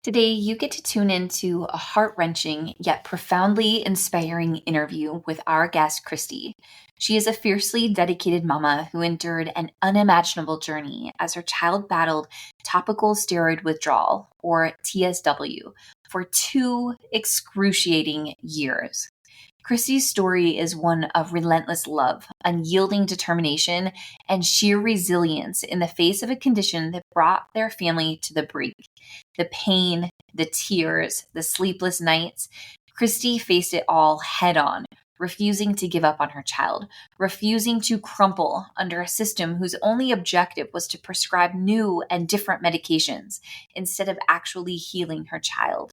Today, you get to tune into a heart-wrenching yet profoundly inspiring interview with our guest, Kristi. She is a fiercely dedicated mama who endured an unimaginable journey as her child battled topical steroid withdrawal, or TSW, for 2 excruciating years. Kristi's story is one of relentless love, unyielding determination, and sheer resilience in the face of a condition that brought their family to the brink. The pain, the tears, the sleepless nights, Kristi faced it all head on, refusing to give up on her child, refusing to crumple under a system whose only objective was to prescribe new and different medications instead of actually healing her child.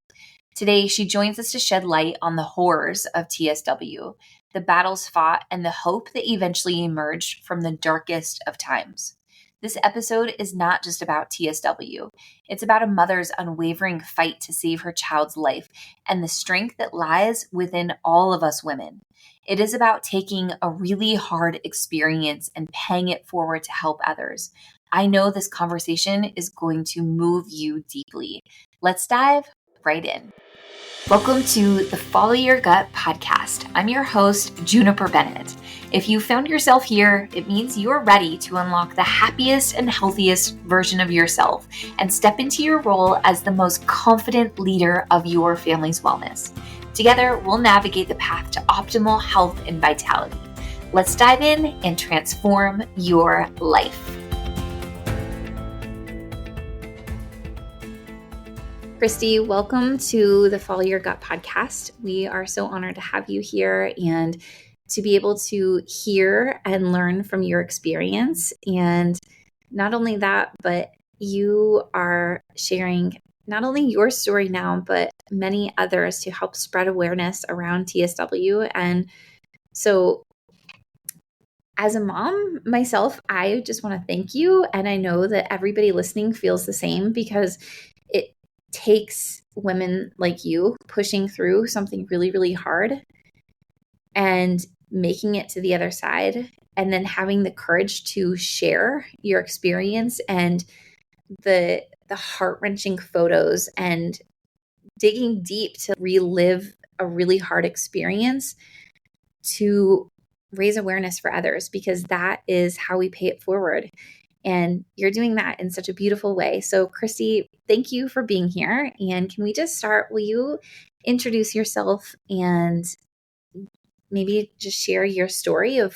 Today, she joins us to shed light on the horrors of TSW, the battles fought, and the hope that eventually emerged from the darkest of times. This episode is not just about TSW. It's about a mother's unwavering fight to save her child's life and the strength that lies within all of us women. It is about taking a really hard experience and paying it forward to help others. I know this conversation is going to move you deeply. Let's dive right in. Welcome to the Follow Your Gut podcast. I'm your host, Juniper Bennett. If you found yourself here, it means you're ready to unlock the happiest and healthiest version of yourself and step into your role as the most confident leader of your family's wellness. Together, we'll navigate the path to optimal health and vitality. Let's dive in and transform your life. Kristi, welcome to the Follow Your Gut podcast. We are so honored to have you here and to be able to hear and learn from your experience. And not only that, but you are sharing not only your story now, but many others to help spread awareness around TSW. And so as a mom myself, I just want to thank you. And I know that everybody listening feels the same because it takes women like you pushing through something really, really hard and making it to the other side, and then having the courage to share your experience and the heart-wrenching photos and digging deep to relive a really hard experience to raise awareness for others, because that is how we pay it forward. And you're doing that in such a beautiful way. So Kristi, thank you for being here. And can we just start? Will you introduce yourself and maybe just share your story of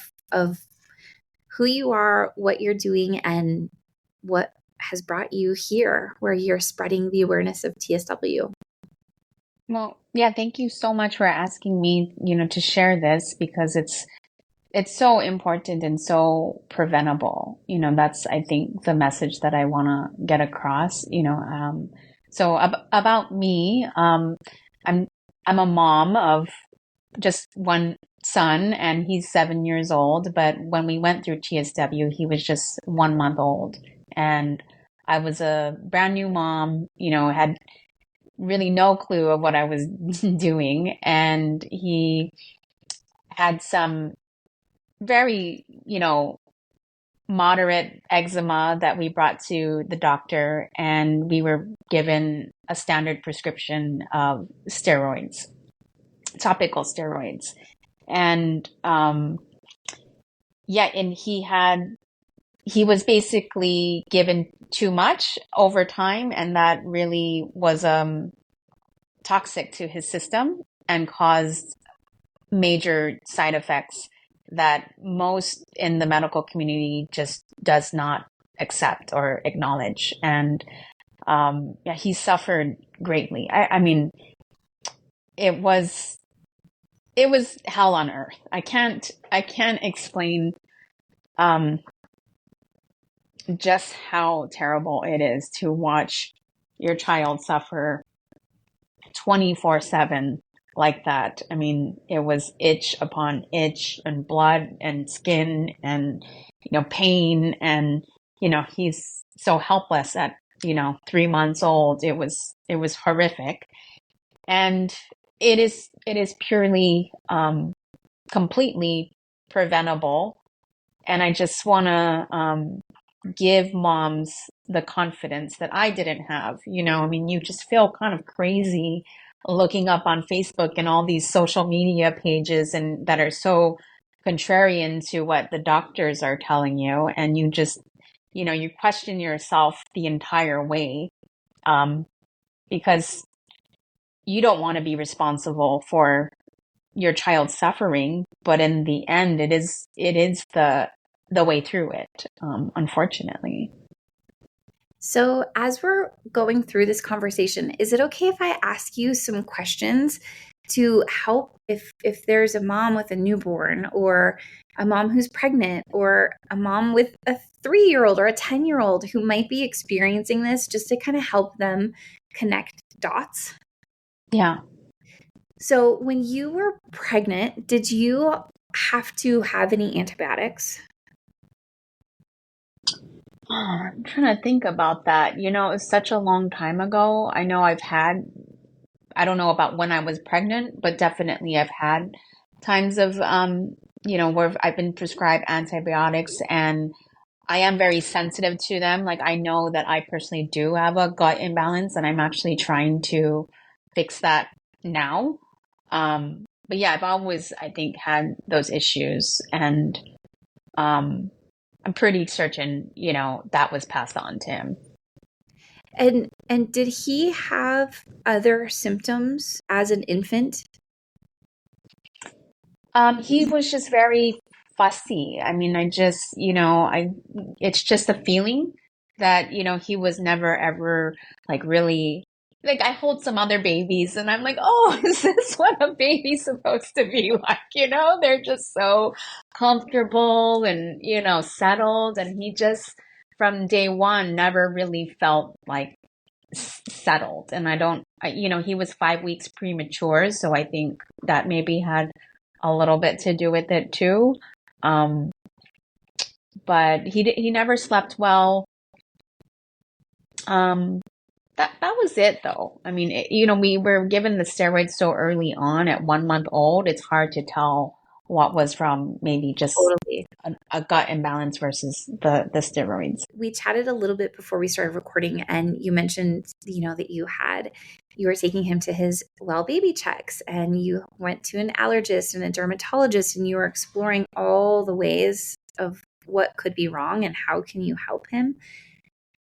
who you are, what you're doing, and what has brought you here where you're spreading the awareness of TSW? Well, yeah, thank you so much for asking me, to share this, because it's so important and so preventable. That's, I think, the message that I want to get across. About me, I'm a mom of just one son, and he's 7 years old. But when we went through TSW, he was just 1 month old, and I was a brand new mom. Had really no clue of what I was doing, and he had some very, moderate eczema that we brought to the doctor, and we were given a standard prescription of steroids, topical steroids. And, and he was basically given too much over time, and that really was, toxic to his system and caused major side effects that most in the medical community just does not accept or acknowledge. And he suffered greatly. I mean, it was hell on earth. I can't explain just how terrible it is to watch your child suffer 24/7 like that. I mean, it was itch upon itch and blood and skin and, pain. And, he's so helpless at, 3 months old. It was horrific. And it is purely, completely preventable. And I just want to, give moms the confidence that I didn't have. I mean, you just feel kind of crazy looking up on Facebook and all these social media pages and that are so contrarian to what the doctors are telling you. And you just, you question yourself the entire way, because you don't want to be responsible for your child suffering, but in the end, it is the way through it, unfortunately. So, as we're going through this conversation, is it okay if I ask you some questions to help if there's a mom with a newborn, or a mom who's pregnant, or a mom with a 3-year-old or a 10-year-old who might be experiencing this, just to kind of help them connect dots? Yeah. So, when you were pregnant, did you have to have any antibiotics? Oh, I'm trying to think about that. It was such a long time ago. I know I don't know about when I was pregnant, but definitely I've had times of, where I've been prescribed antibiotics, and I am very sensitive to them. Like, I know that I personally do have a gut imbalance, and I'm actually trying to fix that now. But yeah, I've always, I think, had those issues, and I'm pretty certain, that was passed on to him. And did he have other symptoms as an infant? He was just very fussy. I mean, it's just a feeling that, he was never ever like really, like, I hold some other babies and I'm like, oh, is this what a baby's supposed to be like? They're just so comfortable and, settled. And he just, from day one, never really felt like settled. And he was 5 weeks premature. So I think that maybe had a little bit to do with it too. Um, but he never slept well. That was it though. I mean, we were given the steroids so early on at 1 month old. It's hard to tell what was from maybe just Totally. a gut imbalance versus the steroids. We chatted a little bit before we started recording, and you mentioned, that you were taking him to his well baby checks, and you went to an allergist and a dermatologist, and you were exploring all the ways of what could be wrong and how can you help him.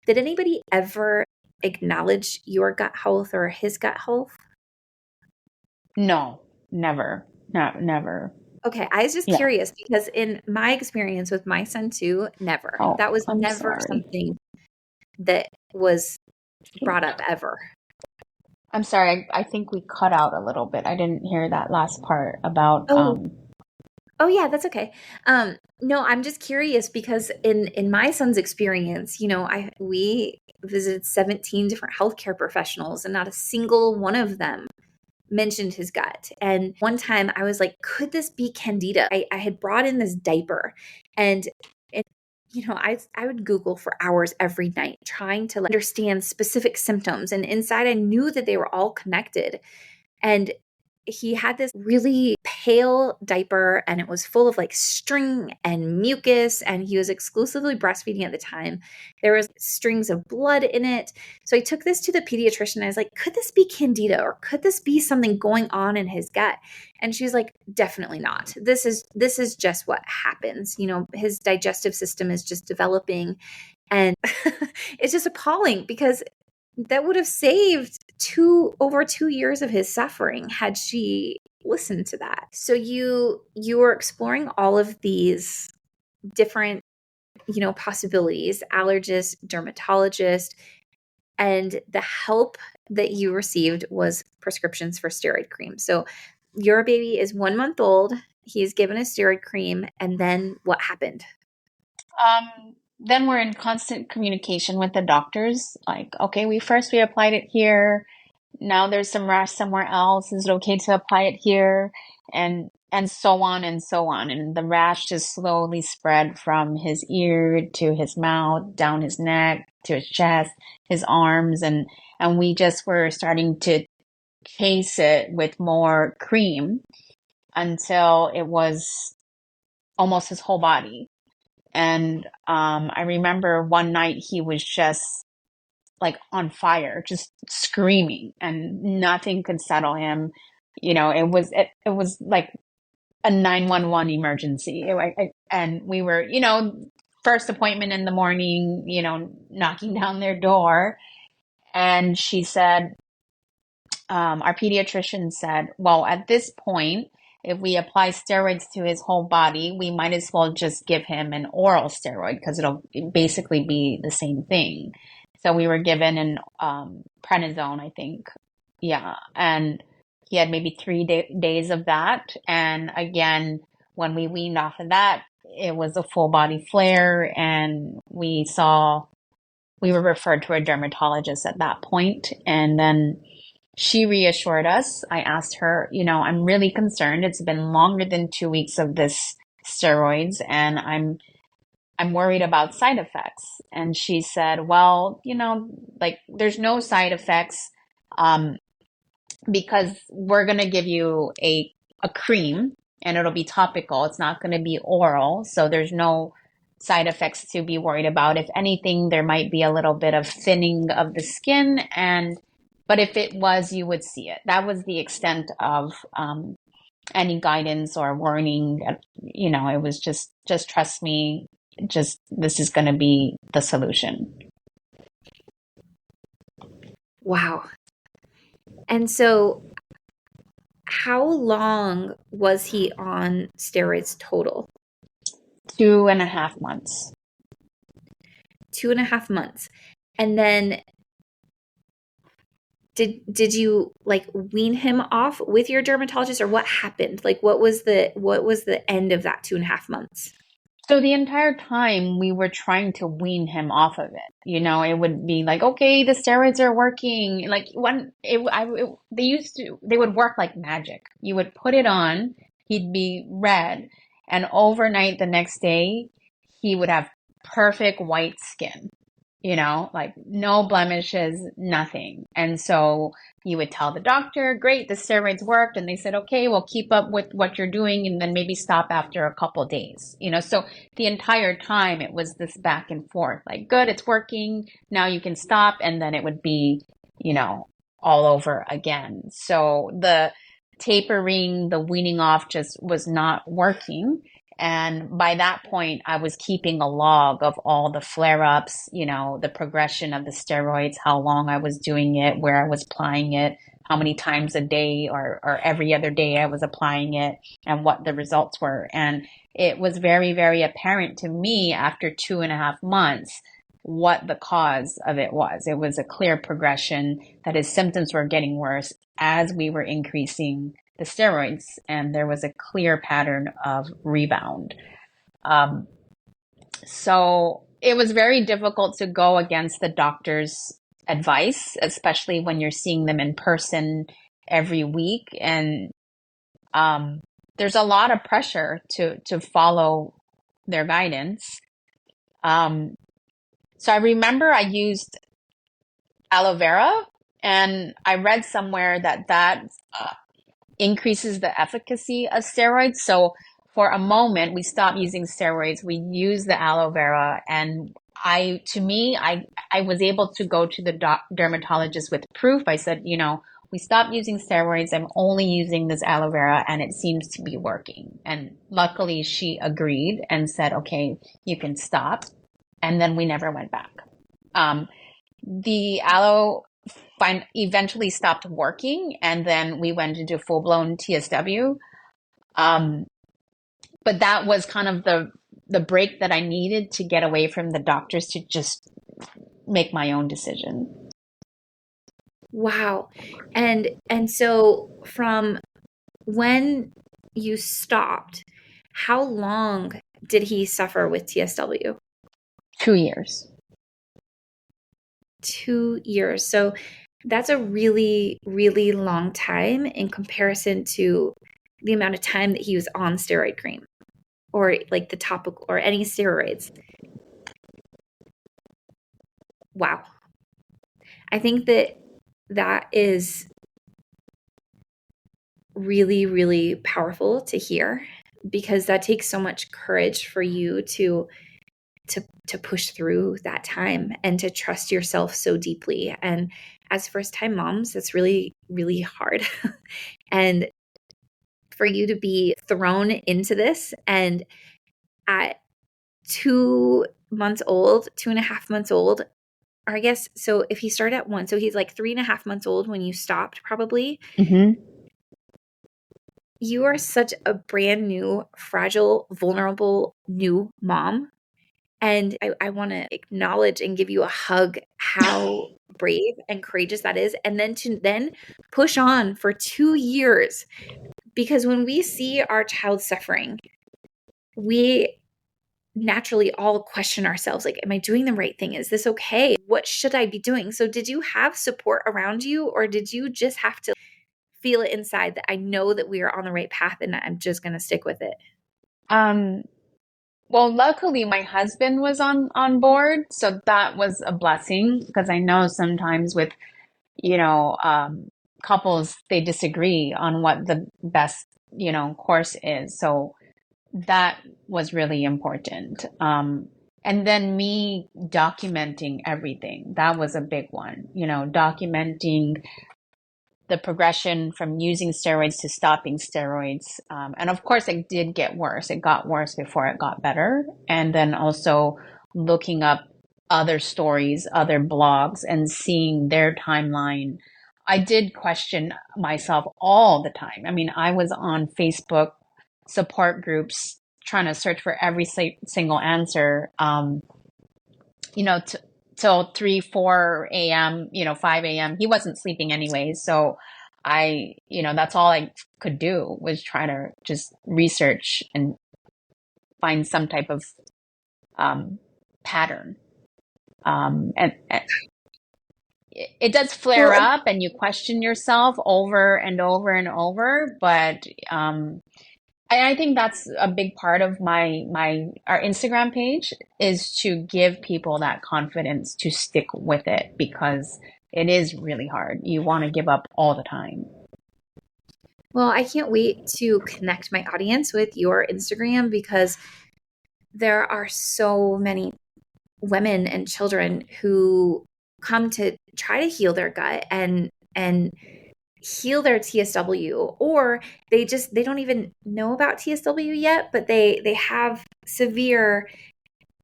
Did anybody ever acknowledge your gut health or his gut health? No, never. Never. Okay, I was just Yeah. curious because in my experience with my son too, never. Oh, That was I'm never sorry. something that was brought up ever. I'm sorry. I think we cut out a little bit. I didn't hear that last part about Oh yeah, that's okay. No, I'm just curious because in my son's experience, we visited 17 different healthcare professionals, and not a single one of them mentioned his gut. And one time I was like, could this be candida? I had brought in this diaper, and I would Google for hours every night trying to understand specific symptoms. And inside I knew that they were all connected. And he had this really pale diaper, and it was full of like string and mucus, and he was exclusively breastfeeding at the time. There was strings of blood in it. So I took this to the pediatrician. I was like, could this be candida, or could this be something going on in his gut? And she's like, definitely not. This is just what happens. His digestive system is just developing. And it's just appalling because that would have saved over 2 years of his suffering had she listened to that. So you were exploring all of these different, possibilities, allergist, dermatologist, and the help that you received was prescriptions for steroid cream. So your baby is 1 month old. He's given a steroid cream. And then what happened? Then we're in constant communication with the doctors. Like, okay, we applied it here. Now there's some rash somewhere else. Is it okay to apply it here? And so on and so on. And the rash just slowly spread from his ear to his mouth, down his neck, to his chest, his arms. And we just were starting to chase it with more cream until it was almost his whole body. And I remember one night he was just like on fire, just screaming, and nothing could settle him. It was like a 911 emergency. And we were, first appointment in the morning, knocking down their door. And she said, our pediatrician said, well, at this point, if we apply steroids to his whole body, we might as well just give him an oral steroid because it'll basically be the same thing. So we were given an prednisone, I think. Yeah. And he had maybe 3 days of that. And again, when we weaned off of that, it was a full body flare. And we were referred to a dermatologist at that point. And then she reassured us. I asked her, I'm really concerned. It's been longer than 2 weeks of this steroids, and I'm worried about side effects. And she said, well, like there's no side effects, because we're going to give you a cream, and it'll be topical. It's not going to be oral. So there's no side effects to be worried about. If anything, there might be a little bit of thinning of the skin, but if it was, you would see it. That was the extent of any guidance or warning. It was just trust me. This is going to be the solution. Wow. And so how long was he on steroids total? 2.5 months. 2.5 months. And then did you like wean him off with your dermatologist, or what happened? Like what was the end of that 2.5 months? So the entire time we were trying to wean him off of it. It would be like, okay, the steroids are working. Like they would work like magic. You would put it on, he'd be red, and overnight the next day, he would have perfect white skin. Like no blemishes, nothing. And so you would tell the doctor, great, the steroids worked. And they said, okay, we'll keep up with what you're doing and then maybe stop after a couple of days. So the entire time it was this back and forth, like, good, it's working. Now you can stop. And then it would be, all over again. So the tapering, the weaning off just was not working. And by that point, I was keeping a log of all the flare-ups, the progression of the steroids, how long I was doing it, where I was applying it, how many times a day or every other day I was applying it, and what the results were. And it was very, very apparent to me after 2.5 months what the cause of it was. It was a clear progression that his symptoms were getting worse as we were increasing the steroids, and there was a clear pattern of rebound. So it was very difficult to go against the doctor's advice, especially when you're seeing them in person every week. And there's a lot of pressure to follow their guidance. So I remember I used aloe vera, and I read somewhere that increases the efficacy of steroids. So for a moment, we stopped using steroids. We used the aloe vera, and I was able to go to the dermatologist with proof. I said, we stopped using steroids. I'm only using this aloe vera, and it seems to be working. And luckily, she agreed and said, okay, you can stop. And then we never went back. The aloe eventually stopped working, and then we went into full-blown TSW. But that was kind of the break that I needed to get away from the doctors to just make my own decision. Wow. And so from when you stopped, how long did he suffer with TSW? 2 years. 2 years. So that's a really, really long time in comparison to the amount of time that he was on steroid cream or like the topical or any steroids. Wow. I think that is really, really powerful to hear, because that takes so much courage for you to to push through that time and to trust yourself so deeply. And as first-time moms, that's really, really hard. And for you to be thrown into this, and at 2 months old, 2.5 months old, or I guess, so if he started at 1, so he's like 3.5 months old when you stopped, probably. Mm-hmm. You are such a brand new, fragile, vulnerable new mom. And I want to acknowledge and give you a hug how brave and courageous that is. And then to then push on for 2 years, because when we see our child suffering, we naturally all question ourselves, like, am I doing the right thing? Is this okay? What should I be doing? So did you have support around you, or did you just have to feel it inside that I know that we are on the right path and I'm just going to stick with it? Well, luckily my husband was on board, so that was a blessing, because I know sometimes with, couples, they disagree on what the best, course is. So that was really important. And then me documenting everything, that was a big one, documenting the progression from using steroids to stopping steroids. And of course, it did get worse. It got worse before it got better. And then also looking up other stories, other blogs, and seeing their timeline. I did question myself all the time. I mean, I was on Facebook support groups trying to search for every single answer, till 3, 4 a.m., 5 a.m. He wasn't sleeping anyways. So that's all I could do, was try to just research and find some type of pattern. And it does flare up and you question yourself over and over and over. But I think that's a big part of our Instagram page, is to give people that confidence to stick with it, because it is really hard. You want to give up all the time. Well, I can't wait to connect my audience with your Instagram, because there are so many women and children who come to try to heal their gut and heal their TSW, or they don't even know about TSW yet, but they have severe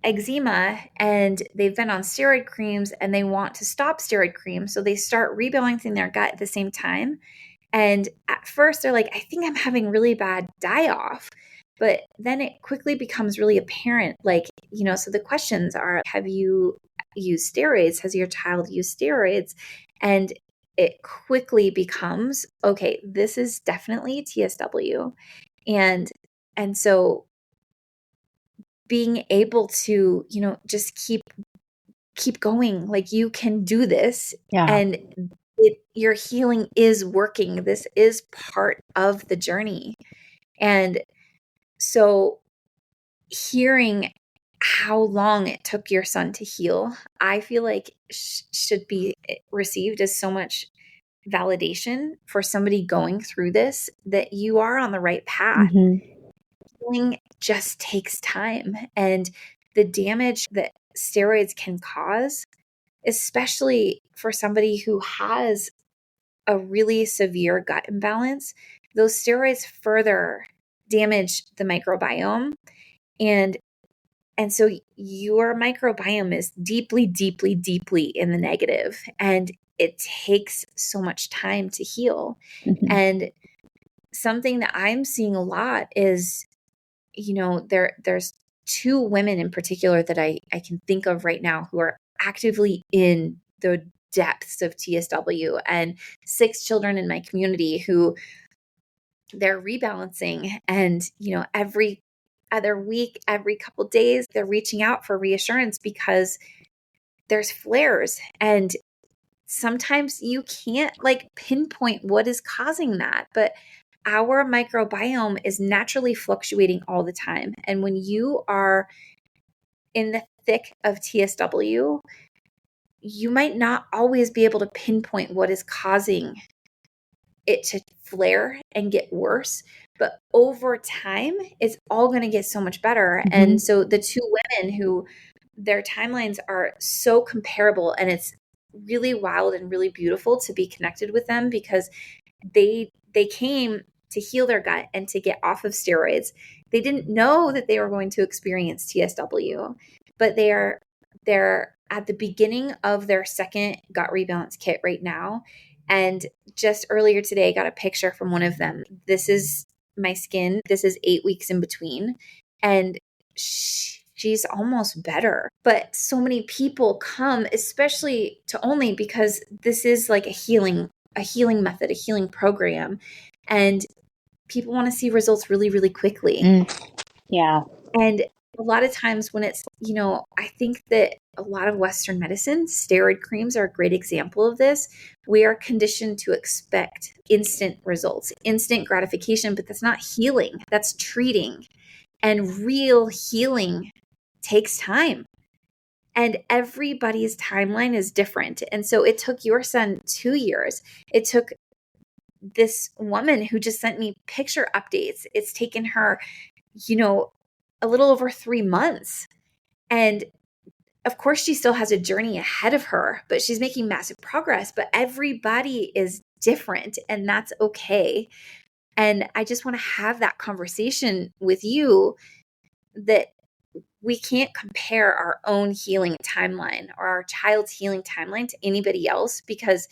eczema and they've been on steroid creams and they want to stop steroid creams. So they start rebalancing their gut at the same time. And at first they're like, I think I'm having really bad die-off. But then it quickly becomes really apparent, like, so the questions are, have you used steroids? Has your child used steroids? And it quickly becomes, okay, this is definitely TSW. And so being able to, just keep going, like, you can do this. Yeah. And your healing is working. This is part of the journey. And so hearing how long it took your son to heal, I feel like should be received as so much validation for somebody going through this, that you are on the right path. Mm-hmm. Healing just takes time, and the damage that steroids can cause, especially for somebody who has a really severe gut imbalance, those steroids further damage the microbiome. And so your microbiome is deeply, deeply, deeply in the negative, and it takes so much time to heal. Mm-hmm. And something that I'm seeing a lot is, there's 2 women in particular that I can think of right now who are actively in the depths of TSW, and 6 children in my community who they're rebalancing, and every other week, every couple days, they're reaching out for reassurance because there's flares, and sometimes you can't pinpoint what is causing that, but our microbiome is naturally fluctuating all the time. And when you are in the thick of TSW, you might not always be able to pinpoint what is causing it to flare and get worse. But over time, it's all going to get so much better. Mm-hmm. And so the 2 women who their timelines are so comparable, and it's really wild and really beautiful to be connected with them because they came to heal their gut and to get off of steroids. They didn't know that they were going to experience TSW, but they're at the beginning of their second gut rebalance kit right now. And just earlier today, I got a picture from one of them. This is my skin. This is 8 weeks in between. And she's almost better. But so many people come, especially to Only, because this is like a healing method, a healing program. And people want to see results really, really quickly. Yeah. And a lot of times when it's, I think that a lot of Western medicine, steroid creams are a great example of this. We are conditioned to expect instant results, instant gratification, but that's not healing. That's treating. And real healing takes time. And everybody's timeline is different. And so it took your son 2 years. It took this woman who just sent me picture updates. It's taken her, a little over 3 months. And of course, she still has a journey ahead of her, but she's making massive progress. But everybody is different, and that's okay. And I just want to have that conversation with you that we can't compare our own healing timeline or our child's healing timeline to anybody else because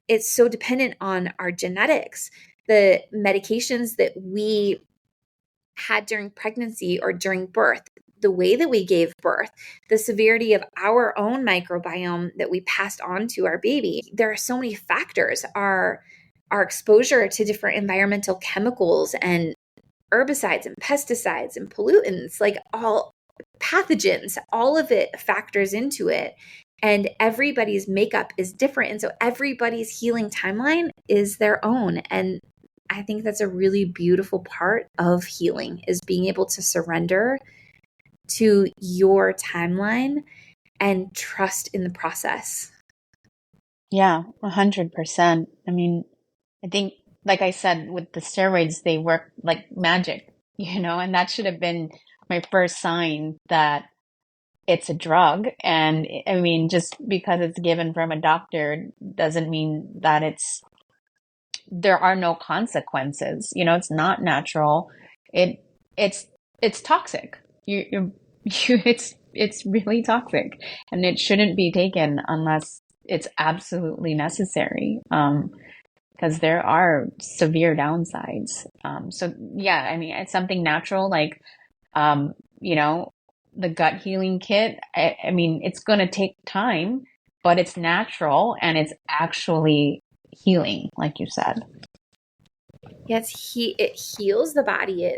it's so dependent on our genetics. The medications that we had during pregnancy or during birth, the way that we gave birth, the severity of our own microbiome that we passed on to our baby. There are so many factors. Our exposure to different environmental chemicals and herbicides and pesticides and pollutants, like all pathogens, all of it factors into it. And everybody's makeup is different. And so everybody's healing timeline is their own. And I think that's a really beautiful part of healing, is being able to surrender to your timeline and trust in the process. Yeah, 100%. I mean, I think, like I said, with the steroids, they work like magic, and that should have been my first sign that it's a drug. And I mean, just because it's given from a doctor doesn't mean that there are no consequences. It's not natural. It's toxic. It's really toxic, and it shouldn't be taken unless it's absolutely necessary. Because there are severe downsides. So yeah, I mean, it's something natural, like, the gut healing kit. I mean, it's going to take time, but it's natural and it's actually healing, like you said. Yes, it heals the body.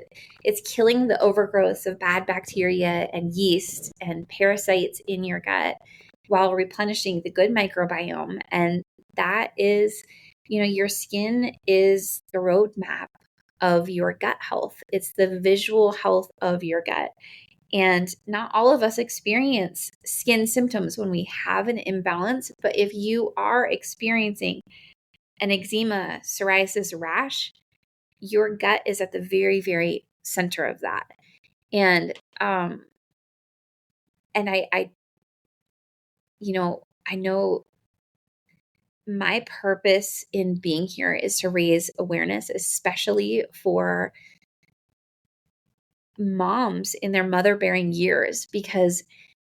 It's killing the overgrowth of bad bacteria and yeast and parasites in your gut while replenishing the good microbiome. And that is, your skin is the roadmap of your gut health. It's the visual health of your gut. And not all of us experience skin symptoms when we have an imbalance. But if you are experiencing an eczema, psoriasis, rash, your gut is at the very, very center of that. And I know my purpose in being here is to raise awareness, especially for moms in their mother-bearing years, because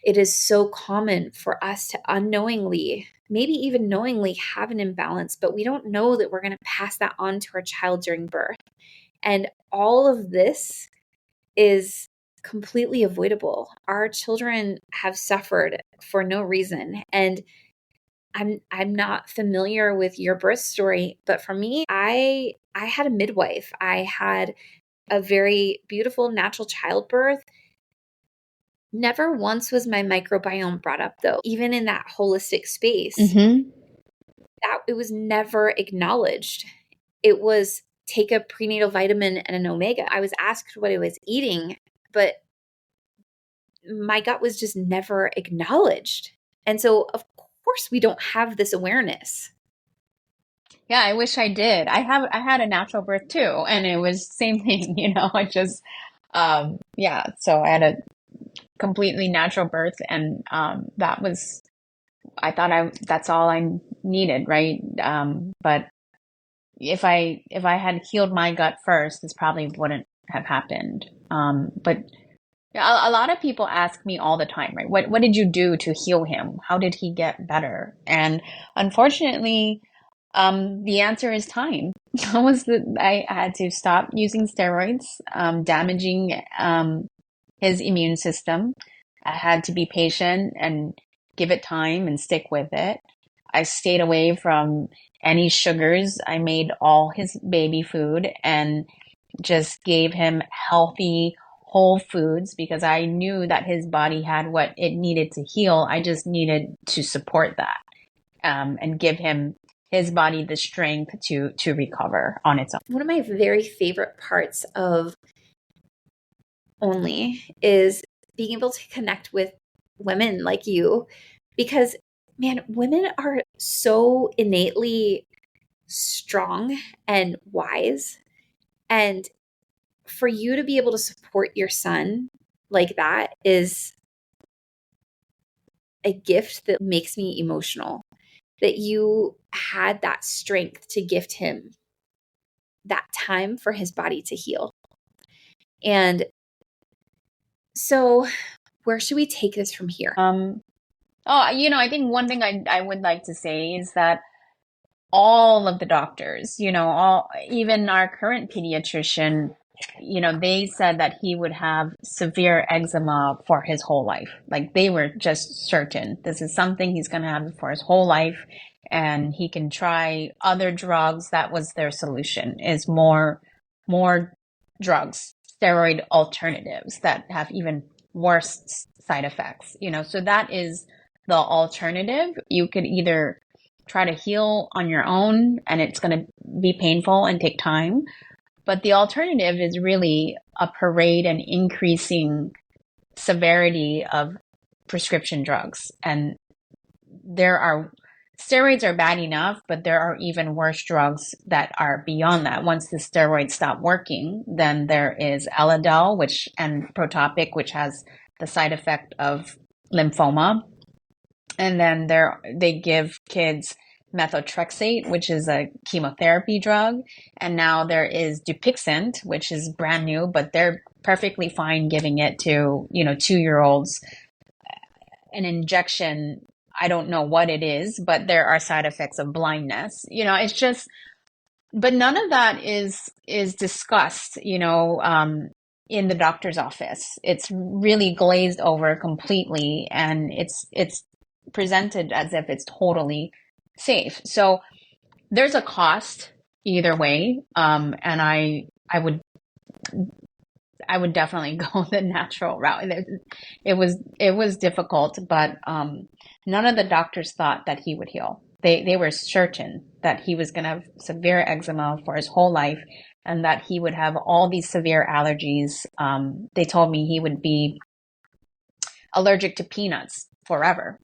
it is so common for us to unknowingly, maybe even knowingly, have an imbalance, but we don't know that we're going to pass that on to our child during birth. And all of this is completely avoidable. Our children have suffered for no reason. And I'm not familiar with your birth story, but for me, I had a midwife. I had a very beautiful natural childbirth. Never once was my microbiome brought up, though. Even in that holistic space, that it was never acknowledged. It was take a prenatal vitamin and an omega. I was asked what I was eating, but my gut was just never acknowledged. And so, of course, we don't have this awareness. Yeah, I wish I did. I had a natural birth too, and it was same thing, I just, yeah. So I had a completely natural birth. And that's all I needed, right? But if I had healed my gut first, this probably wouldn't have happened. But a lot of people ask me all the time, right? What did you do to heal him? How did he get better? And unfortunately, the answer is time. I had to stop using steroids, damaging his immune system. I had to be patient and give it time and stick with it. I stayed away from any sugars. I made all his baby food and just gave him healthy, whole foods because I knew that his body had what it needed to heal. I just needed to support that, and give his body the strength to recover on its own. One of my very favorite parts of Only is being able to connect with women like you, because man, women are so innately strong and wise. And for you to be able to support your son like that is a gift that makes me emotional, that you had that strength to gift him that time for his body to heal. And so where should we take this from here? I think one thing I would like to say is that all of the doctors, even our current pediatrician, they said that he would have severe eczema for his whole life. Like they were just certain this is something he's going to have for his whole life, and he can try other drugs. That was their solution, is more drugs, steroid alternatives that have even worse side effects, so that is the alternative. You could either try to heal on your own, and it's going to be painful and take time. But the alternative is really a parade and increasing severity of prescription drugs. And steroids are bad enough, but there are even worse drugs that are beyond that. Once the steroids stop working, then there is Elidel, and Protopic, which has the side effect of lymphoma. And then they give kids methotrexate, which is a chemotherapy drug. And now there is Dupixent, which is brand new, but they're perfectly fine giving it to, 2-year-olds. An injection, I don't know what it is, but there are side effects of blindness. It's just, but none of that is discussed, in the doctor's office. It's really glazed over completely, and it's presented as if it's totally safe. So there's a cost either way. And I would definitely go the natural route. It was difficult, but none of the doctors thought that he would heal. They were certain that he was going to have severe eczema for his whole life, and that he would have all these severe allergies. They told me he would be allergic to peanuts forever.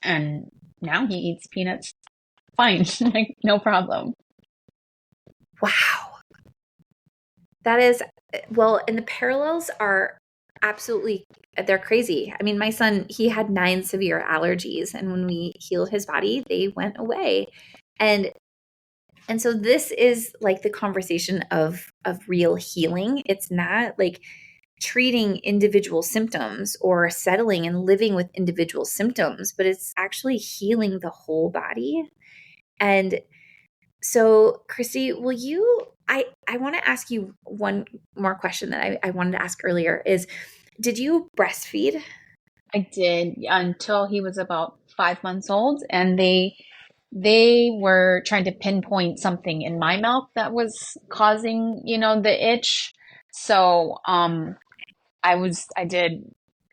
And now he eats peanuts fine, like no problem. Wow. That is, well, and the parallels are absolutely, they're crazy. I mean, my son, he had 9 severe allergies, and when we healed his body, they went away. And so this is like the conversation of real healing. It's not like treating individual symptoms or settling and living with individual symptoms, but it's actually healing the whole body. And so, Kristi, I want to ask you one more question that I wanted to ask earlier is, did you breastfeed? I did until he was about 5 months old, and they were trying to pinpoint something in my milk that was causing, the itch. So, I did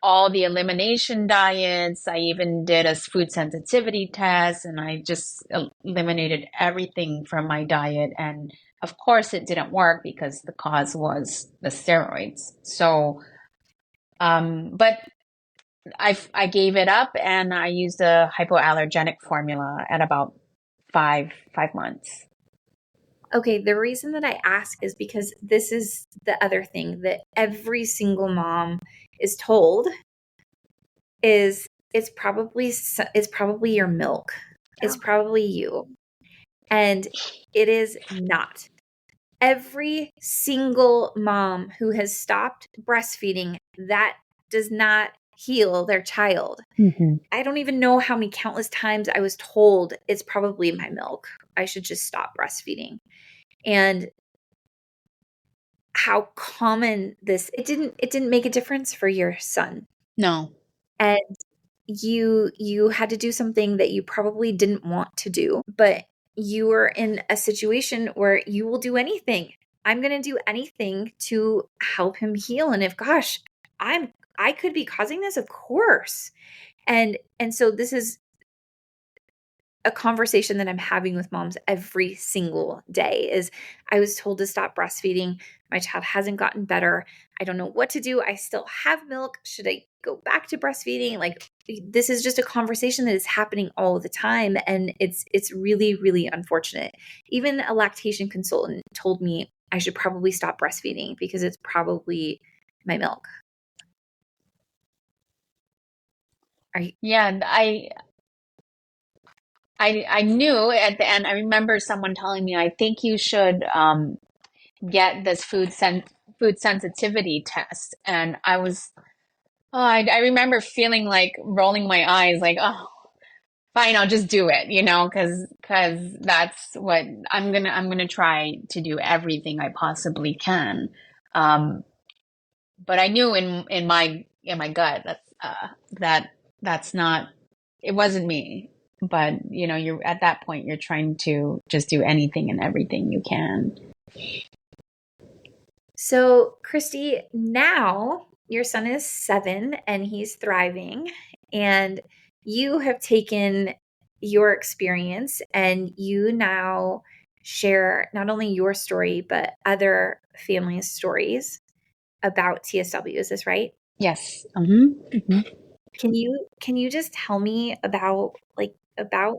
all the elimination diets. I even did a food sensitivity test, and I just eliminated everything from my diet. And of course it didn't work because the cause was the steroids. So, but I gave it up, and I used a hypoallergenic formula at about five months. Okay, the reason that I ask is because this is the other thing that every single mom is told is it's probably your milk. It's probably you. And it is not. Every single mom who has stopped breastfeeding, that does not heal their child. Mm-hmm. I don't even know how many countless times I was told it's probably my milk. I should just stop breastfeeding. And how common it didn't make a difference for your son. No. And you had to do something that you probably didn't want to do, but you were in a situation where you will do anything. I'm going to do anything to help him heal. And if, gosh, I could be causing this, of course. And so this is a conversation that I'm having with moms every single day is I was told to stop breastfeeding. My child hasn't gotten better. I don't know what to do. I still have milk. Should I go back to breastfeeding? Like, this is just a conversation that is happening all the time. And it's really, really unfortunate. Even a lactation consultant told me I should probably stop breastfeeding because it's probably my milk. Yeah, I knew at the end. I remember someone telling me, I think you should get this food sensitivity test. And I remember feeling like rolling my eyes, like, oh, fine, I'll just do it, because that's what I'm gonna try to do everything I possibly can. But I knew in my gut that's not, it wasn't me. But you're at that point, you're trying to just do anything and everything you can. So, Kristi, now your son is 7 and he's thriving, and you have taken your experience and you now share not only your story, but other families' stories about TSW. Is this right? Yes. Mm-hmm. Mm-hmm. Can you just tell me about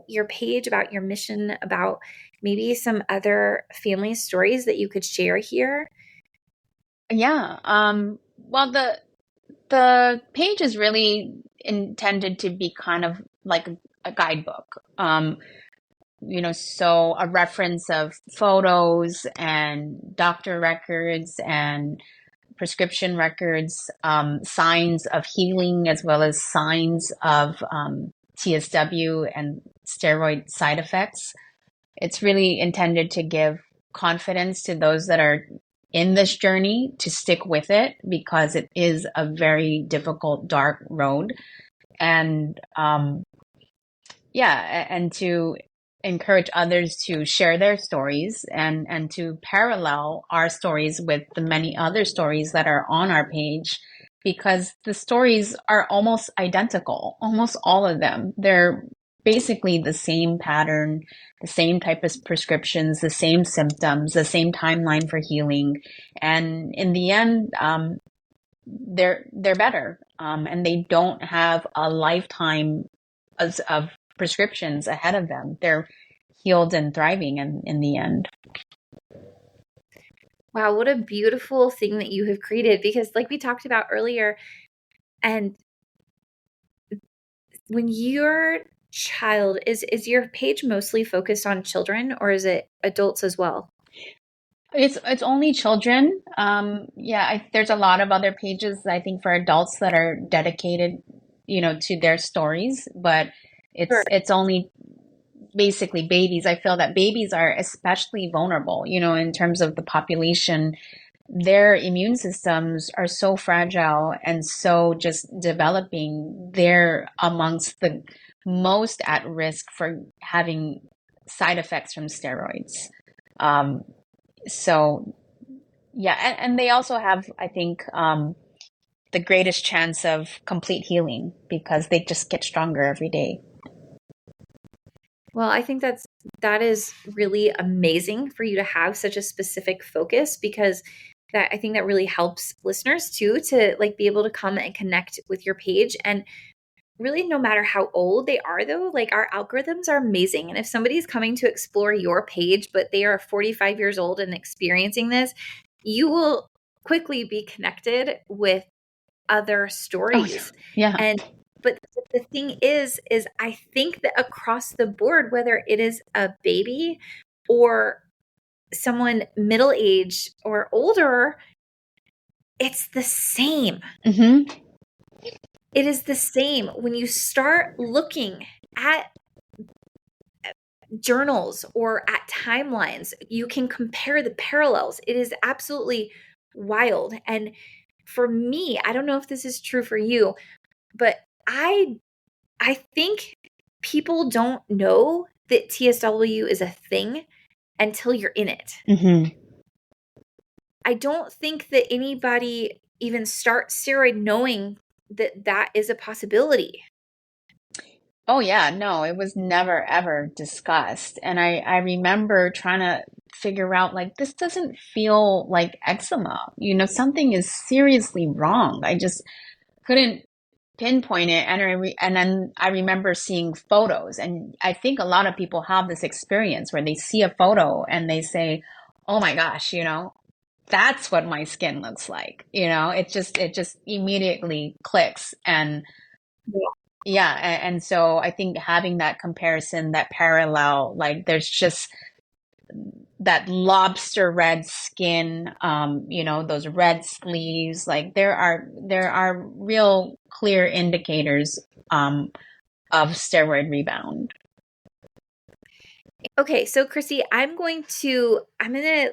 your page, about your mission, about maybe some other family stories that you could share here? Yeah. Well, the page is really intended to be kind of like a guidebook. So a reference of photos and doctor records and prescription records, signs of healing, as well as signs of TSW and steroid side effects. It's really intended to give confidence to those that are in this journey to stick with it, because it is a very difficult, dark road. And and to encourage others to share their stories and to parallel our stories with the many other stories that are on our page, because the stories are almost identical, almost all of them. They're basically the same pattern, the same type of prescriptions, the same symptoms, the same timeline for healing. And in the end, they're better, and they don't have a lifetime of prescriptions ahead of them. They're healed and thriving in the end. Wow, what a beautiful thing that you have created, because like we talked about earlier, and when your child is your page mostly focused on children, or is it adults as well? It's only children. There's a lot of other pages, I think, for adults that are dedicated, to their stories, but it's only basically babies. I feel that babies are especially vulnerable, in terms of the population. Their immune systems are so fragile and so just developing. They're amongst the most at risk for having side effects from steroids. And they also have, I think, the greatest chance of complete healing, because they just get stronger every day. Well, I think that is really amazing for you to have such a specific focus, because I think that really helps listeners too, to like be able to come and connect with your page. And really, no matter how old they are, though, like, our algorithms are amazing. And if somebody's coming to explore your page, but they are 45 years old and experiencing this, you will quickly be connected with other stories. Oh, yeah. And But the thing is I think that across the board, whether it is a baby or someone middle age or older, it's the same. Mm-hmm. It is the same. When you start looking at journals or at timelines, you can compare the parallels. It is absolutely wild. And for me, I don't know if this is true for you, but I think people don't know that TSW is a thing until you're in it. Mm-hmm. I don't think that anybody even starts steroid knowing that that is a possibility. Oh yeah, no, it was never ever discussed. And I remember trying to figure out like this doesn't feel like eczema. Something is seriously wrong. I just couldn't pinpoint it. And then I remember seeing photos, and I think a lot of people have this experience where they see a photo and they say, "Oh my gosh, that's what my skin looks like." It just immediately clicks. And yeah, and so I think having that comparison, that parallel, like there's just that lobster red skin, those red sleeves, like there are real clear indicators of steroid rebound. Okay, so Kristi, I'm going to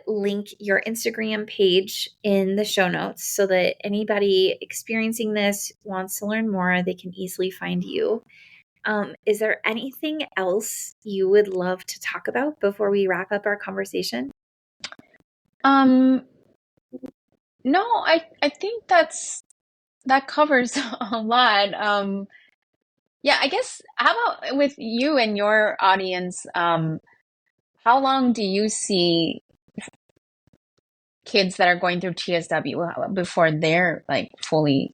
link your Instagram page in the show notes so that anybody experiencing this wants to learn more, they can easily find you. Is there anything else you would love to talk about before we wrap up our conversation? No, I think that covers a lot. Yeah, I guess how about with you and your audience, how long do you see kids that are going through TSW before they're like fully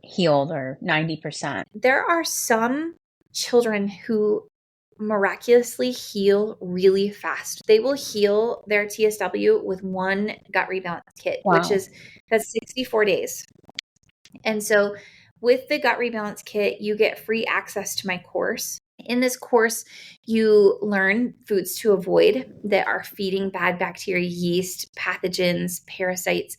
healed or 90%? There are some children who miraculously heal really fast. They will heal their TSW with one gut rebalance kit, Wow. that's 64 days. And so with the gut rebalance kit, you get free access to my course. In this course, you learn foods to avoid that are feeding bad bacteria, yeast, pathogens, parasites.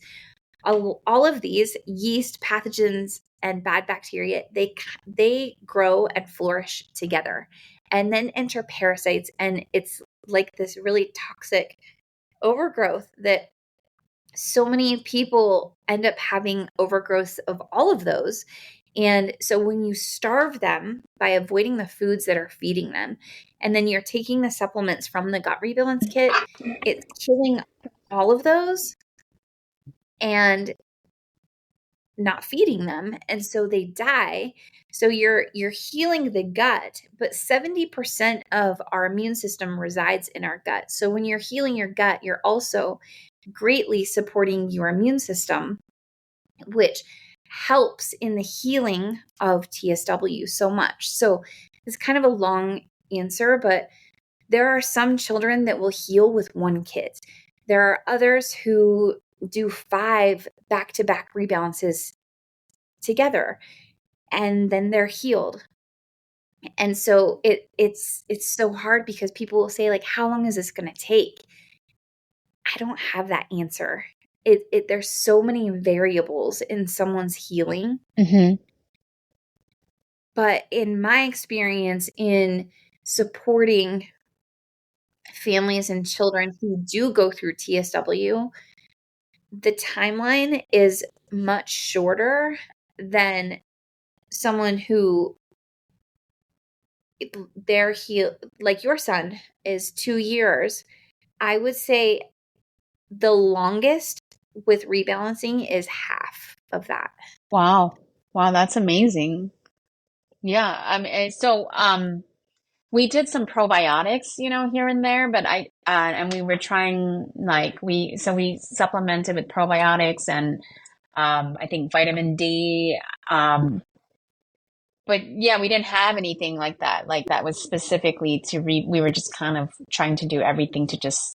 All of these yeast, pathogens, and bad bacteria, they grow and flourish together and then enter parasites. And it's like this really toxic overgrowth that so many people end up having overgrowth of all of those. And so when you starve them by avoiding the foods that are feeding them, and then you're taking the supplements from the gut rebalance kit, it's killing all of those and not feeding them, and so they die. So you're healing the gut, but 70% of our immune system resides in our gut. So when you're healing your gut, you're also greatly supporting your immune system, which helps in the healing of TSW so much. So it's kind of a long answer, but there are some children that will heal with one kit. There are others who do 5 back-to-back rebalances together, and then they're healed. And so it's so hard because people will say, like, how long is this going to take? I don't have that answer. There's so many variables in someone's healing. Mm-hmm. But in my experience in supporting families and children who do go through TSW, the timeline is much shorter than someone who their heal, like your son is 2 years. I would say the longest with rebalancing is half of that. Wow, that's amazing. Yeah, I mean, so we did some probiotics, here and there, but and we were trying like we supplemented with probiotics and I think vitamin D. But yeah, we didn't have anything like that. Like that was specifically we were just kind of trying to do everything to just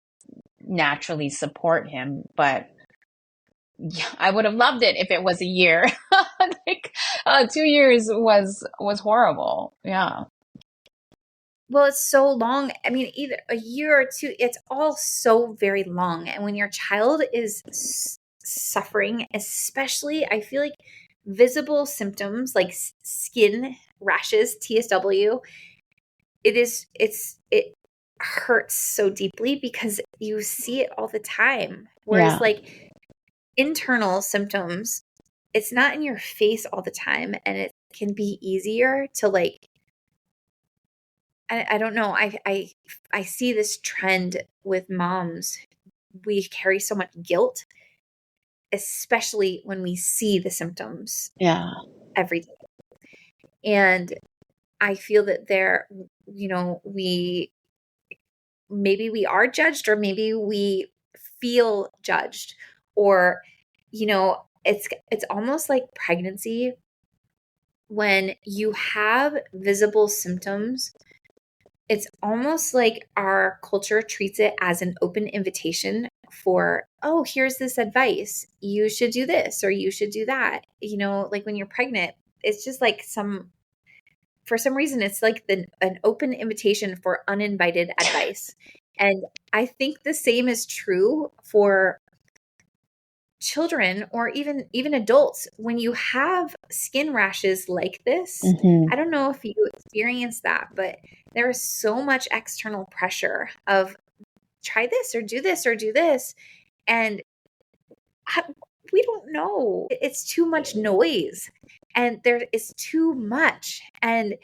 naturally support him. But Yeah, I would have loved it if it was a year. Like 2 years was horrible. Yeah. Well, it's so long. I mean, either a year or two, it's all so very long. And when your child is suffering, especially, I feel like visible symptoms like skin rashes, TSW, it hurts so deeply because you see it all the time. Yeah. Whereas like internal symptoms, it's not in your face all the time, and it can be easier to like, I don't know. I see this trend with moms. We carry so much guilt, especially when we see the symptoms Yeah. every day. And I feel that we maybe we are judged, or maybe we feel judged, or it's almost like pregnancy when you have visible symptoms. It's almost like our culture treats it as an open invitation for, oh, here's this advice. You should do this or you should do that. Like when you're pregnant, it's just like for some reason, it's like an open invitation for uninvited advice. And I think the same is true for children, or even adults. When you have skin rashes like this, I don't know if you experience that, but there is so much external pressure of try this or do this or do this, and we don't know. It's too much noise, and there is too much. And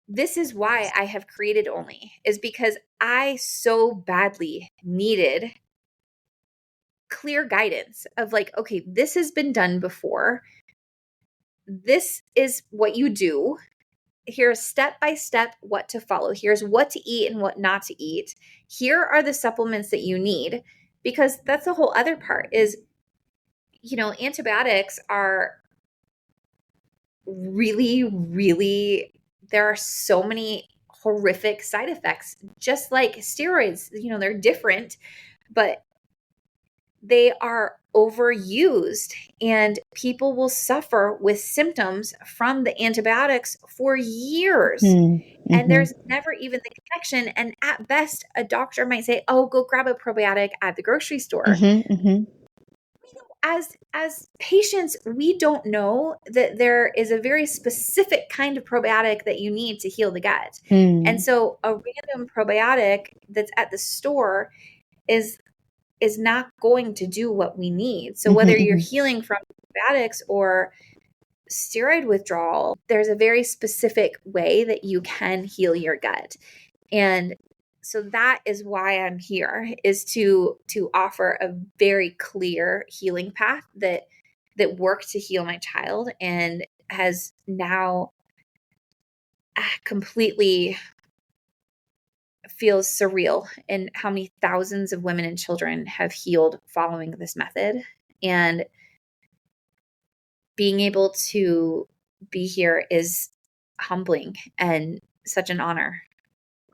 this is why I have created Only, is because I so badly needed clear guidance of like, okay, this has been done before. This is what you do. Here's step by step what to follow. Here's what to eat and what not to eat. Here are the supplements that you need, because that's the whole other part is, antibiotics are really, really, there are so many horrific side effects, just like steroids. They're different, but they are overused, and people will suffer with symptoms from the antibiotics for years. And there's never even the connection. And at best, a doctor might say, oh, go grab a probiotic at the grocery store. As patients, we don't know that there is a very specific kind of probiotic that you need to heal the gut. And so a random probiotic that's at the store is not going to do what we need. So whether you're healing from antibiotics or steroid withdrawal, there's a very specific way that you can heal your gut. And so that is why I'm here, is to offer a very clear healing path that worked to heal my child and has now completely feels surreal in how many thousands of women and children have healed following this method. And being able to be here is humbling and such an honor.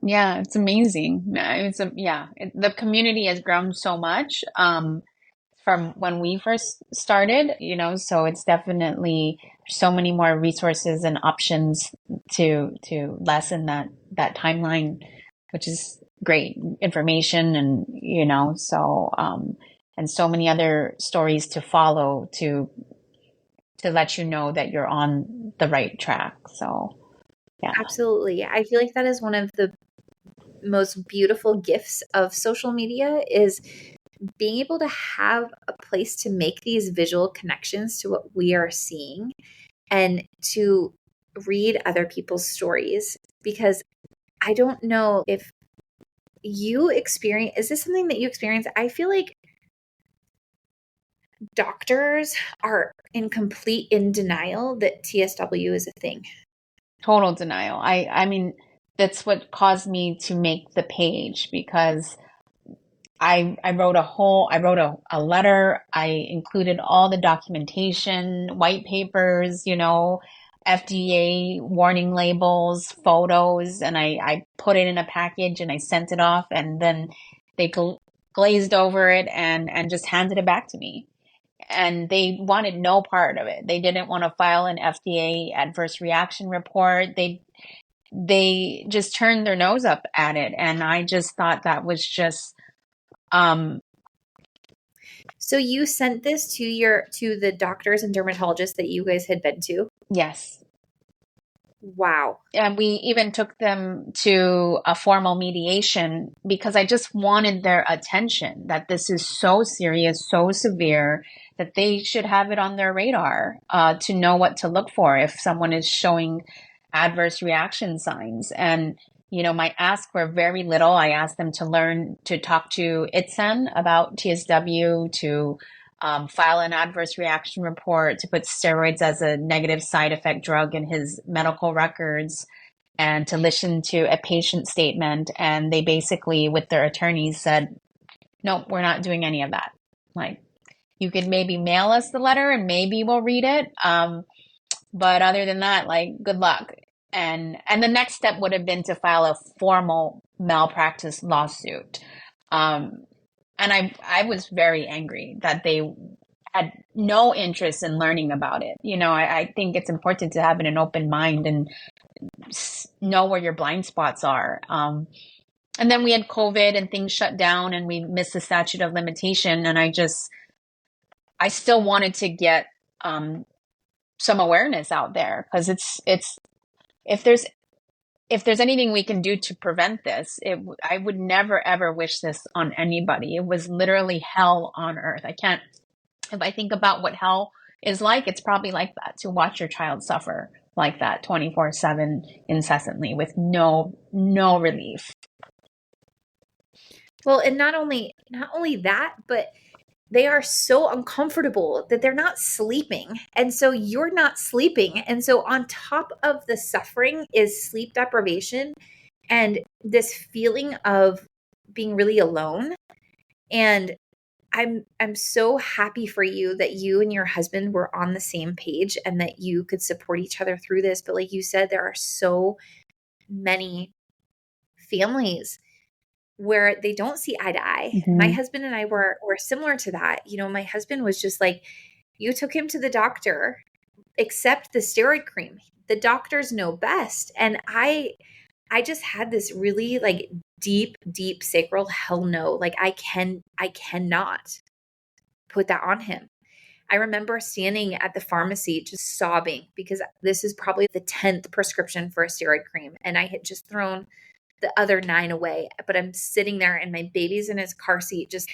Yeah, it's amazing. The community has grown so much from when we first started, so it's definitely so many more resources and options to lessen that timeline, which is great information. And and so many other stories to follow to let you know that you're on the right track. So yeah, absolutely. I feel like that is one of the most beautiful gifts of social media, is being able to have a place to make these visual connections to what we are seeing and to read other people's stories. Because I don't know if you experience, is this something that you experience? I feel like doctors are in denial that TSW is a thing. Total denial. I mean, that's what caused me to make the page, because I wrote a letter. I included all the documentation, white papers, FDA warning labels, photos, and I put it in a package and I sent it off, and then they glazed over it and just handed it back to me. and they wanted no part of it. They didn't want to file an FDA adverse reaction report. They just turned their nose up at it, and I just thought that was just So you sent this to the doctors and dermatologists that you guys had been to? yes. Wow. And we even took them to a formal mediation because I just wanted their attention that this is so serious, so severe, that they should have it on their radar to know what to look for if someone is showing adverse reaction signs. And, you know, my asks were very little. I asked them to learn to talk to ITSEN about TSW, to file an adverse reaction report, to put steroids as a negative side effect drug in his medical records, and to listen to a patient statement. And they basically, with their attorneys, said, nope, we're not doing any of that. Like, you could maybe mail us the letter and maybe we'll read it. But other than that, like, good luck. And the next step would have been to file a formal malpractice lawsuit. And I was very angry that they had no interest in learning about it. You know, I think it's important to have an open mind and know where your blind spots are. And then we had COVID and things shut down and we missed the statute of limitation. And I still wanted to get some awareness out there, because if there's anything we can do to prevent this, I would never, ever wish this on anybody. It was literally hell on earth. If I think about what hell is like, it's probably like that, to watch your child suffer like that 24/7 incessantly with no relief. Well, and not only that, but they are so uncomfortable that they're not sleeping. And so you're not sleeping. And so on top of the suffering is sleep deprivation and this feeling of being really alone. And I'm so happy for you that you and your husband were on the same page and that you could support each other through this. But like you said, there are so many families where they don't see eye to eye. Mm-hmm. My husband and I were similar to that. You know, my husband was just like, you took him to the doctor, accept the steroid cream. The doctors know best. And I just had this really like deep sacral hell no. Like I cannot put that on him. I remember standing at the pharmacy just sobbing because this is probably the 10th prescription for a steroid cream. And I had just thrown the other 9 away, but I'm sitting there and my baby's in his car seat. Just,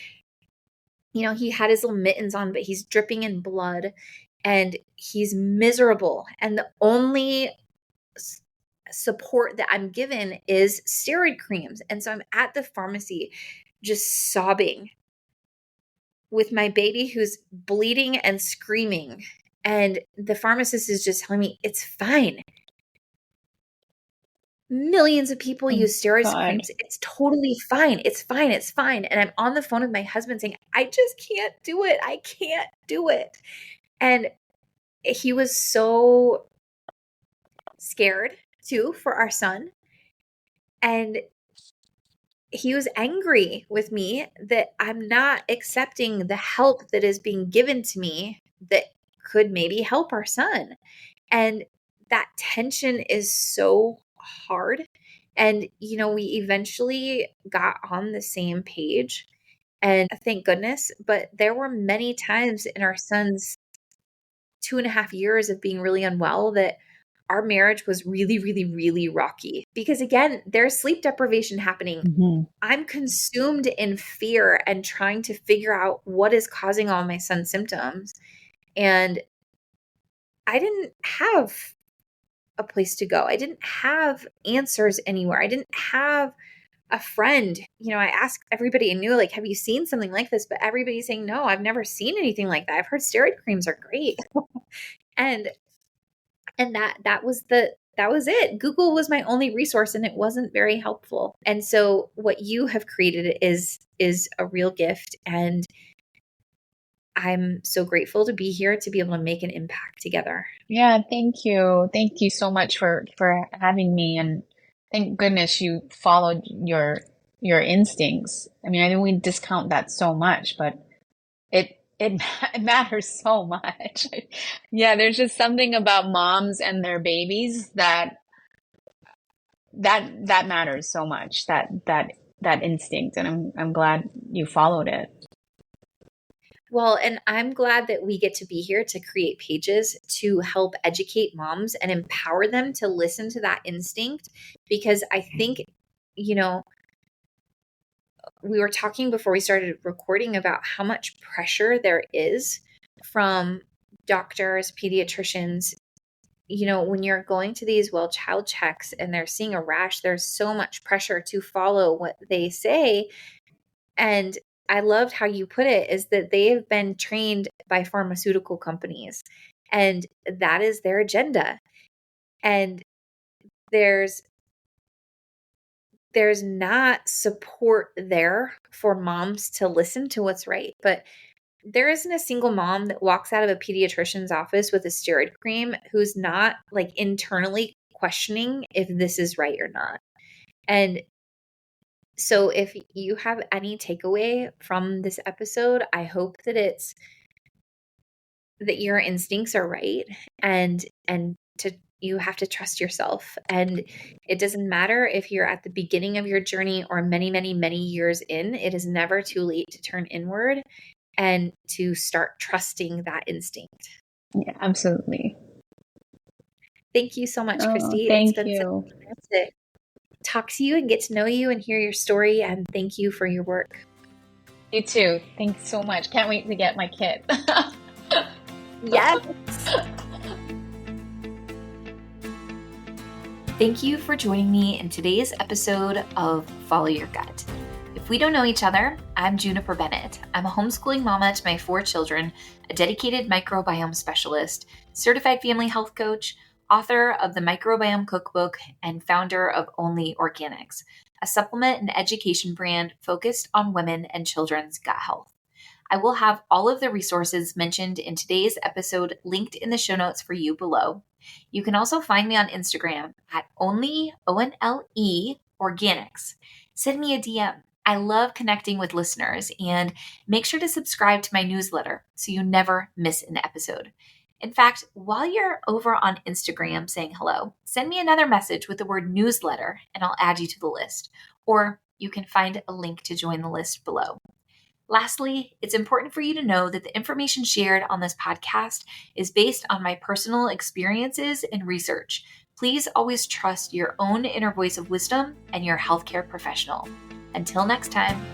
you know, he had his little mittens on, but he's dripping in blood and he's miserable. And the only support that I'm given is steroid creams. And so I'm at the pharmacy just sobbing with my baby who's bleeding and screaming. And the pharmacist is just telling me it's fine. Millions of people use steroid creams. It's totally fine. It's fine. It's fine. And I'm on the phone with my husband saying, I just can't do it. I can't do it. And he was so scared too for our son. And he was angry with me that I'm not accepting the help that is being given to me that could maybe help our son. And that tension is so hard. And, you know, we eventually got on the same page, and thank goodness. But there were many times in our son's 2.5 years of being really unwell that our marriage was really rocky, because again, there's sleep deprivation happening. Mm-hmm. I'm consumed in fear and trying to figure out what is causing all my son's symptoms. And I didn't have a place to go. I didn't have answers anywhere. I didn't have a friend. You know, I asked everybody I knew, like, have you seen something like this? But everybody's saying, no, I've never seen anything like that. I've heard steroid creams are great. and that was it. Google was my only resource and it wasn't very helpful. And so what you have created is a real gift. And I'm so grateful to be here to be able to make an impact together. Yeah, thank you. Thank you so much for having me, and thank goodness you followed your instincts. I mean, I know we discount that so much, but it matters so much. Yeah, there's just something about moms and their babies that matters so much. That instinct, and I'm glad you followed it. Well, and I'm glad that we get to be here to create pages to help educate moms and empower them to listen to that instinct, because I think, you know, we were talking before we started recording about how much pressure there is from doctors, pediatricians. You know, when you're going to these well child checks and they're seeing a rash, there's so much pressure to follow what they say. And I loved how you put it, is that they have been trained by pharmaceutical companies and that is their agenda. And there's not support there for moms to listen to what's right. But there isn't a single mom that walks out of a pediatrician's office with a steroid cream who's not like internally questioning if this is right or not. And so if you have any takeaway from this episode, I hope that it's that your instincts are right, and you have to trust yourself. And it doesn't matter if you're at the beginning of your journey or many, many, many years in, it is never too late to turn inward and to start trusting that instinct. Yeah, absolutely. Thank you so much, Kristi. Thank It's been you. so nice to talk to you and get to know you and hear your story. And thank you for your work. You too. Thanks so much. Can't wait to get my kit. Yes. Thank you for joining me in today's episode of Follow Your Gut. If we don't know each other, I'm Juniper Bennett. I'm a homeschooling mama to my 4 children, a dedicated microbiome specialist, certified family health coach, author of the Microbiome Cookbook, and founder of Only Organics, a supplement and education brand focused on women and children's gut health. I will have all of the resources mentioned in today's episode linked in the show notes for you below. You can also find me on Instagram at Only, ONLE, Organics. Send me a DM. I love connecting with listeners, and make sure to subscribe to my newsletter so you never miss an episode. In fact, while you're over on Instagram saying hello, send me another message with the word newsletter and I'll add you to the list. Or you can find a link to join the list below. Lastly, it's important for you to know that the information shared on this podcast is based on my personal experiences and research. Please always trust your own inner voice of wisdom and your healthcare professional. Until next time.